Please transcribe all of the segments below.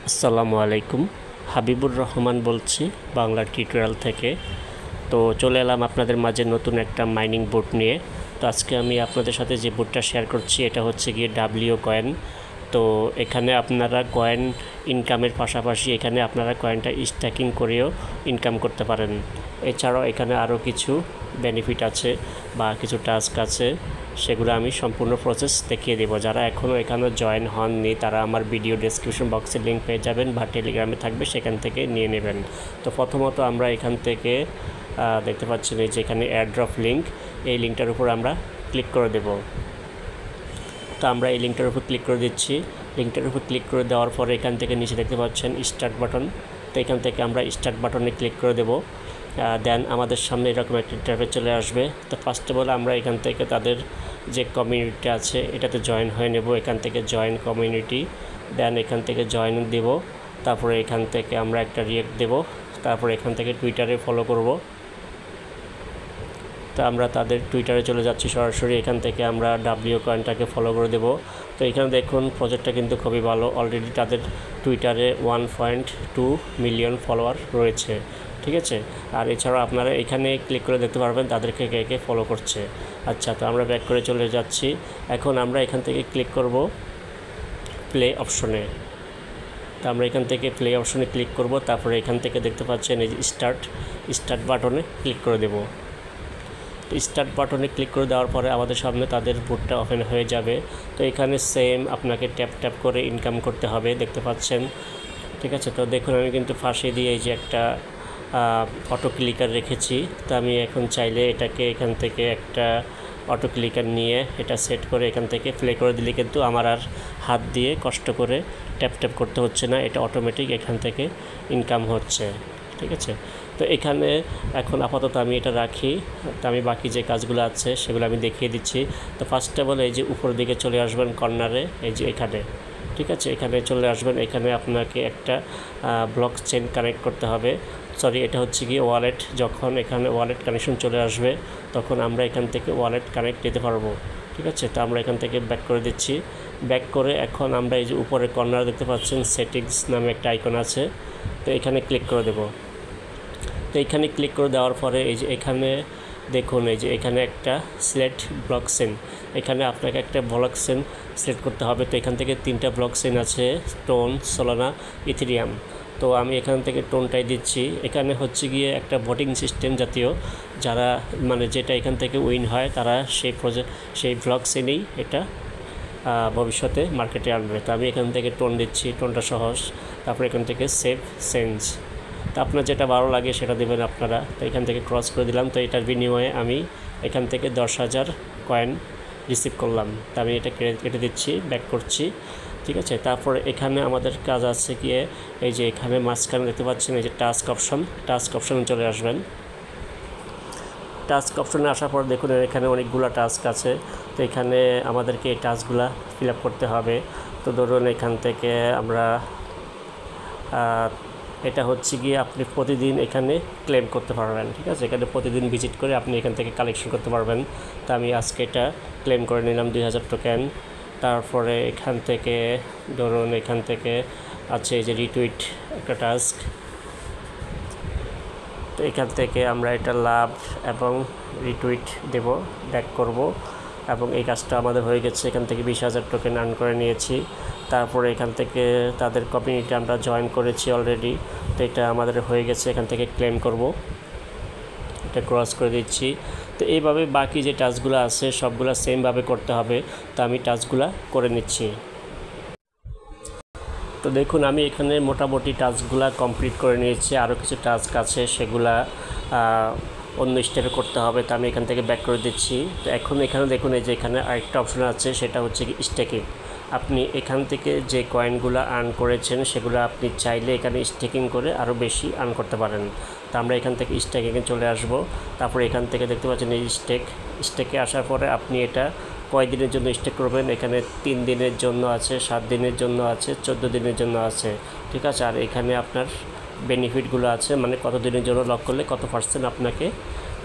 আসসালামু আলাইকুম। হাবিবুর রহমান বলছি বাংলা টিউটোরিয়াল থেকে। তো চলে এলাম আপনাদের মাঝে নতুন একটা মাইনিং বোর্ড নিয়ে। তো আজকে আমি আপনাদের সাথে যে বোর্ডটা শেয়ার করছি এটা হচ্ছে গিয়ে ডাব্লিউ কয়েন। তো এখানে আপনারা কয়েন ইনকামের পাশাপাশি এখানে আপনারা কয়েনটা স্ট্যাকিং করেও ইনকাম করতে পারেন। এছাড়াও এখানে আরও কিছু বেনিফিট আছে বা কিছু টাস্ক আছে, সেগুলো আমি সম্পূর্ণ প্রসেস দেখিয়ে দেবো। যারা এখনও এখানে জয়েন হননি তারা আমার ভিডিও ডেসক্রিপশন বক্সে লিঙ্ক পেয়ে যাবেন বা টেলিগ্রামে থাকবে, সেখান থেকে নিয়ে নেবেন। তো প্রথমত আমরা এখান থেকে দেখতে পাচ্ছেন এই যে এখানে এয়ারড্রপ লিঙ্ক, এই লিঙ্কটার উপর আমরা ক্লিক করে দেব। তো আমরা এই লিঙ্কটার উপর ক্লিক করে দিচ্ছি। লিঙ্কটার উপর ক্লিক করে দেওয়ার পরে এখান থেকে নিচে দেখতে পাচ্ছেন স্টার্ট বাটন। তো এখান থেকে আমরা স্টার্ট বাটনে ক্লিক করে দেব। দেন আমাদের সামনে এরকম একটা ইন্টারফেস চলে আসবে। তো ফার্স্ট অফ অল আমরা এখান থেকে তাদের যে কমিউনিটি আছে এটাতে জয়েন হয়ে নেব। এখান থেকে জয়েন কমিউনিটি, দেন এখান থেকে জয়েন দেব। তারপরে এখান থেকে আমরা একটা রিয়েক্ট দেব। তারপরে এখান থেকে টুইটারে ফলো করব। তো আমরা তাদের টুইটারে চলে যাচ্ছি সরাসরি। এখান থেকে আমরা ডাব্লিউ কয়েনটাকে ফলো করে দেব। তো এখানে দেখুন প্রজেক্টটা কিন্তু খুবই ভালো, অলরেডি তাদের টুইটারে 1.2 মিলিয়ন ফলোয়ার রয়েছে, ঠিক আছে। আর এছাড়াও আপনারা এখানে ক্লিক করে দেখতে পারবেন তাদেরকে কে কে ফলো করছে। আচ্ছা, তো আমরা ব্যাক করে চলে যাচ্ছি। এখন আমরা এখান থেকে ক্লিক করব প্লে অপশনে। তো আমরা এখান থেকে প্লে অপশনে ক্লিক করব। তারপরে এখান থেকে দেখতে পাচ্ছেন এই যে স্টার্ট বাটনে ক্লিক করে দেব। তো স্টার্ট বাটনে ক্লিক করে দেওয়ার পরে আমাদের সামনে তাদের বোর্ডটা ওপেন হয়ে যাবে। তো এখানে সেম আপনাকে ট্যাপ করে ইনকাম করতে হবে, দেখতে পাচ্ছেন, ঠিক আছে। তো দেখুন আমি কিন্তু ফাঁসি দিয়ে এই যে একটা অটো ক্লিকার রেখেছি। তো আমি এখন চাইলে এটাকে এখান থেকে একটা অটো ক্লিকার নিয়ে এটা সেট করে এখান থেকে প্লে করে দিলে কিন্তু আমার আর হাত দিয়ে কষ্ট করে ট্যাপ করতে হচ্ছে না, এটা অটোমেটিক এখান থেকে ইনকাম হচ্ছে, ঠিক আছে। তো এখানে এখন আপাতত আমি এটা রাখি। তো আমি বাকি যে কাজগুলো আছে সেগুলো আমি দেখিয়ে দিচ্ছি। তো ফার্স্ট অফ অল এই যে উপর দিকে চলে আসবেন কর্নারে, এই যে এখানে, ঠিক আছে, এখানে চলে আসবেন। এখানে আপনাকে একটা ব্লক চেইন কানেক্ট করতে হবে, সরি এটা হচ্ছে গিয়ে ওয়ালেট। যখন এখানে ওয়ালেট কানেকশন চলে আসবে তখন আমরা এখান থেকে ওয়ালেট কানেক্ট দিতে পারবো, ঠিক আছে। তো আমরা এখান থেকে ব্যাক করে দিচ্ছি। ব্যাক করে এখন আমরা এই যে উপরে কর্নারে দেখতে পাচ্ছেন সেটিংস নামে একটা আইকন আছে, তো এখানে ক্লিক করে দেব। তো এখানে ক্লিক করে দেওয়ার পরে এই যে এখানে দেখুন এই যে এখানে একটা সিলেক্ট ব্লক চেইন, এখানে আপনাকে একটা ব্লক চেইন সিলেক্ট করতে হবে। তো এখান থেকে 3টা ব্লক চেইন আছে, টোন, সোলানা, ইথেরিয়াম। তো আমি এখান থেকে টোনটাই দিচ্ছি। এখানে হচ্ছে গিয়ে একটা ভোটিং সিস্টেম জাতীয়, যারা মানে যেটা এখান থেকে উইন হয় তারা সেই ব্লক চেইনেই এটা ভবিষ্যতে মার্কেটে আনবে। তো আমি এখান থেকে টোন দিচ্ছি, টোনটা সহজ। তারপরে এখান থেকে সেভ চেঞ্জ, তো আপনার যেটা ভালো লাগে সেটা দেবেন আপনারা। তো এখান থেকে ক্রস করে দিলাম। তো এটার বিনিময়ে আমি এখান থেকে 10,000 কয়েন রিসিভ করলাম। তো আমি এটা কেটে দিচ্ছি, ব্যাক করছি, ঠিক আছে। তারপরে এখানে আমাদের কাজ আছে গিয়ে এই যে এখানে মাঝখানে দেখতে পাচ্ছেন এই যে টাস্ক অপশনে চলে আসবেন। টাস্ক অপশনে আসার পর দেখুন এখানে অনেকগুলো টাস্ক আছে। তো এখানে আমাদেরকে এই টাস্কগুলো ফিল আপ করতে হবে। তো ধরুন এখান থেকে আমরা এটা হচ্ছে গিয়ে আপনি প্রতিদিন এখানে ক্লেম করতে পারবেন, ঠিক আছে। এখানে প্রতিদিন ভিজিট করে আপনি এখান থেকে কালেকশন করতে পারবেন। তো আমি আজকে এটা ক্লেম করে নিলাম 2000 টোকেন। তারপরে এখান থেকে ধরুন এখান থেকে আছে এই যে রিটুইট একটা টাস্ক। তো এখান থেকে আমরা এটা লাভ এবং রিটুইট দেব, ব্যাক করব, এবং এই কাজটা আমাদের হয়ে গেছে। এখান থেকে 20,000 টোকেন আর্ন করে নিয়েছি। তারপরে এখান থেকে তাদের কমিউনিটি আমরা জয়েন করেছি অলরেডি। তো এটা আমাদের হয়ে গেছে, এখান থেকে ক্লেম করব, এটা ক্রস করে দিচ্ছি। তো এইভাবে বাকি যে টাস্কগুলো আছে সবগুলো সেমভাবে করতে হবে। তো আমি টাস্কগুলো করে নিচ্ছি। তো দেখুন আমি এখানে মোটামুটি টাস্কগুলো কমপ্লিট করে নিয়েছি, আরও কিছু টাস্ক আছে সেগুলা অন্য স্টেপে করতে হবে। তো আমি এখান থেকে ব্যাক করে দিচ্ছি। তো এখন এখানে দেখুন এই যে এখানে আরেকটা অপশন আছে, সেটা হচ্ছে কি স্টেকিং। আপনি এখান থেকে যে কয়েনগুলো আর্ন করেছেন সেগুলো আপনি চাইলে এখানে স্টেকিং করে আরও বেশি আর্ন করতে পারেন। তো আমরা এখান থেকে স্টেকিংয়ে চলে আসব। তারপরে এখান থেকে দেখতে পাচ্ছেন এই স্টেকে আসার পরে আপনি এটা কয় দিনের জন্য স্টেক করবেন। এখানে 3 দিনের জন্য আছে, 7 দিনের জন্য আছে, 14 দিনের জন্য আছে, ঠিক আছে। আর এখানে আপনার বেনিফিটগুলো আছে, মানে কত দিনের জন্য লক করলে কত পার্সেন্ট আপনাকে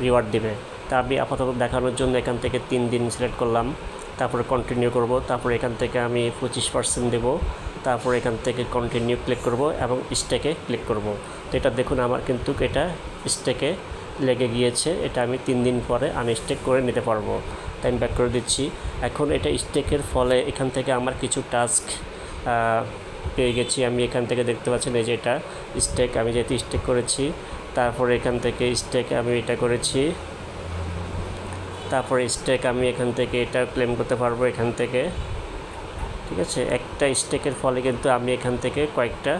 রিওয়ার্ড দেবে। তা আমি আপাতত দেখানোর জন্য এখান থেকে 3 দিন সিলেক্ট করলাম। তারপরে কন্টিনিউ করব। তারপরে এখান থেকে আমি 25% দেব। তারপর এখান থেকে কন্টিনিউ ক্লিক করব এবং স্টেকে ক্লিক করব। তো এটা দেখুন আমার কিন্তু এটা স্টেকে লেগে গিয়েছে, এটা আমি 3 দিন পরে আনস্টেক করে নিতে পারবো। তাই আমি ব্যাক করে দিচ্ছি। এখন এটা স্টেকের ফলে এখান থেকে আমার কিছু টাস্ক পেয়ে গেছি। আমি এখান থেকে দেখতে পাচ্ছেন এই যে এটা স্টেক, আমি যেহেতু স্টেক করেছি, তারপরে এখান থেকে স্টেক আমি এটা করেছি, তারপরে স্টেক আমি এখান থেকে এটা ক্লেম করতে পারবো এখান থেকে। ঠিক আছে, একটা স্টেকের ফলে কিন্তু আমি এখান থেকে কয়েকটা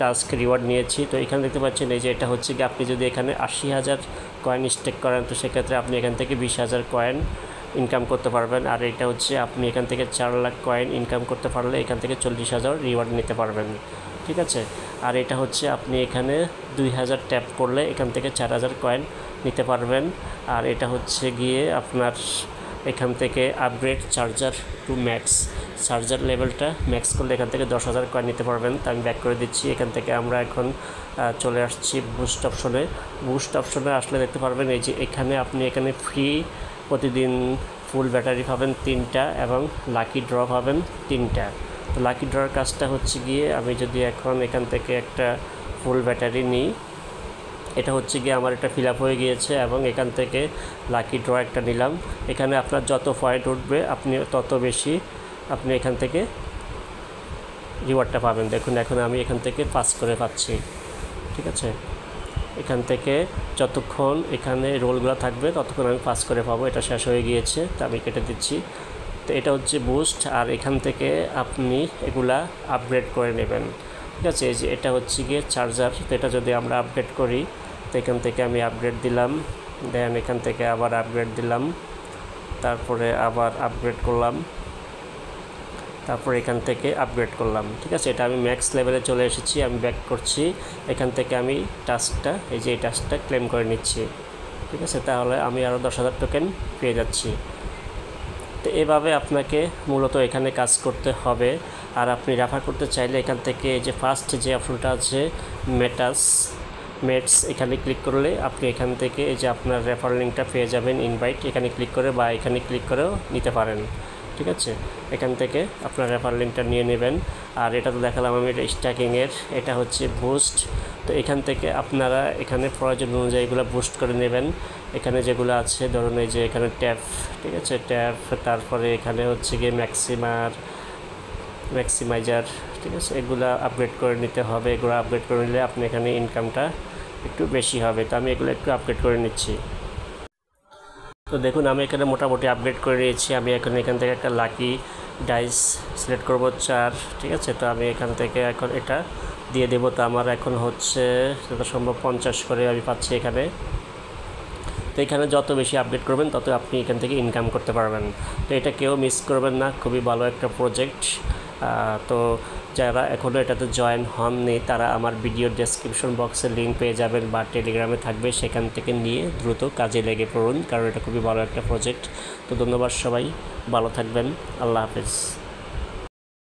টাস্ক রিওয়ার্ড নিয়েছি। তো এখানে দেখতে পাচ্ছেন এই যে এটা হচ্ছে কি আপনি যদি এখানে 80,000 কয়েন স্টেক করেন তো সেক্ষেত্রে আপনি এখান থেকে 20,000 কয়েন ইনকাম করতে পারবেন। আর এটা হচ্ছে আপনি এখান থেকে 4 লাখ কয়েন ইনকাম করতে পারলে এখান থেকে 40,000 রিওয়ার্ড নিতে পারবেন। ঠিক আছে, আর এটা হচ্ছে আপনি এখানে 2000 ট্যাপ করলে এখান থেকে 4000 কয়েন নিতে পারবেন। আর এটা হচ্ছে গিয়ে আপনার এখান থেকে upgrade charger to max, charger লেভেলটা ম্যাক্স করলে এখান থেকে 10,000 কয়েন নিতে পারবেন। তো আমি ব্যাক করে দিচ্ছি। এখান থেকে আমরা এখন চলে আসছি বুস্ট অপশনে। বুস্ট অপশনে আসলে দেখতে পারবেন এই যে এখানে আপনি এখানে ফ্রি প্রতিদিন ফুল ব্যাটারি পাবেন 3টা এবং লাকি ড্র পাবেন 3টা। তো লাকি ড্রর কাজটা হচ্ছে গিয়ে আমি যদি এখন এখান থেকে একটা ফুল ব্যাটারি নিই, এটা হচ্ছে গিয়ে আমার এটা ফিল আপ হয়ে গিয়েছে এবং এখান থেকে লাকি ড্র একটা নিলাম। এখানে আপনার যত পয়েন্ট উঠবে আপনি তত বেশি আপনি এখান থেকে রিওয়ার্ডটা পাবেন। দেখুন এখন আমি এখান থেকে 5 করে পাচ্ছি। ঠিক আছে, এখান থেকে যতক্ষণ এখানে রোলগুলো থাকবে ততক্ষণ আমি 5 করে পাবো। এটা শেষ হয়ে গিয়েছে, তো আমি কেটে দিচ্ছি। তো এটা হচ্ছে বুস্ট, আর এখান থেকে আপনি এগুলা আপগ্রেড করে নেবেন। ঠিক আছে, এই যে এটা হচ্ছে গিয়ে চার্জার। তো এটা যদি আমরা আপগ্রেড করি তো এখান থেকে আমি আপগ্রেড দিলাম, দেন এখান থেকে আবার আপগ্রেড দিলাম, তারপরে আবার আপগ্রেড করলাম, তারপর এখান থেকে আপগ্রেড করলাম। ঠিক আছে, এটা আমি ম্যাক্স লেভেলে চলে এসেছি। আমি ব্যাক করছি, এখান থেকে আমি টাস্কটা এই যে এই টাস্কটা ক্লেম করে নিচ্ছি। ঠিক আছে, তাহলে আমি আরও 10,000 টোকেন পেয়ে যাচ্ছি। তো এভাবে আপনাকে মূলত এখানে কাজ করতে হবে। আর আপনি রেফার করতে চাইলে এখান থেকে এই যে ফার্স্ট যে অপশনটা আছে মেটস, এখানে ক্লিক করলে আপনি এখান থেকে এই যে আপনার রেফার লিঙ্কটা পেয়ে যাবেন ইনভাইট, এখানে ক্লিক করে বা এখানে ক্লিক করেও নিতে পারেন। ঠিক আছে, এখান থেকে আপনার রেফার লিঙ্কটা নিয়ে নেবেন। আর এটা তো দেখালাম আমি এটা স্ট্যাকিংয়ের, এটা হচ্ছে বুস্ট। তো এখান থেকে আপনারা এখানে প্রয়োজন অনুযায়ী এগুলো বুস্ট করে নেবেন। এখানে যেগুলো আছে ধরুন এই যে এখানে ট্যাপ, ঠিক আছে ট্যাপ, তারপরে এখানে হচ্ছে গিয়ে ম্যাক্সিমাইজার। ঠিক আছে, এগুলো আপগ্রেড করে নিতে হবে। এগুলো আপগ্রেড করে নিলে আপনি এখানে ইনকামটা একটু বেশি হবে। তো আমি এগুলো একটু আপগ্রেড করে নিচ্ছি। তো দেখুন আমি এখানে মোটামুটি আপগ্রেড করে নিয়েছি। আমি এখন এখান থেকে একটা লাকি ডাইস সিলেক্ট করব 4। ঠিক আছে, তো আমি এখান থেকে এখন এটা দিয়ে দেবো। তো আমার এখন হচ্ছে যত সম্ভব 50 করে আমি পাচ্ছি এখানে। তো এখানে যত বেশি আপডেট করবেন তত আপনি এখান থেকে ইনকাম করতে পারবেন। তো এটা কেউ মিস করবেন না, খুবই ভালো একটা প্রজেক্ট। তো যারা এখনও এটাতে জয়েন হননি তারা আমার ভিডিও ডেসক্রিপশন বক্সে লিঙ্ক পেয়ে যাবেন বা টেলিগ্রামে থাকবে, সেখান থেকে নিয়ে দ্রুত কাজে লেগে পড়ুন, কারণ এটা খুবই ভালো একটা প্রজেক্ট। তো ধন্যবাদ, সবাই ভালো থাকবেন, আল্লাহ হাফেজ।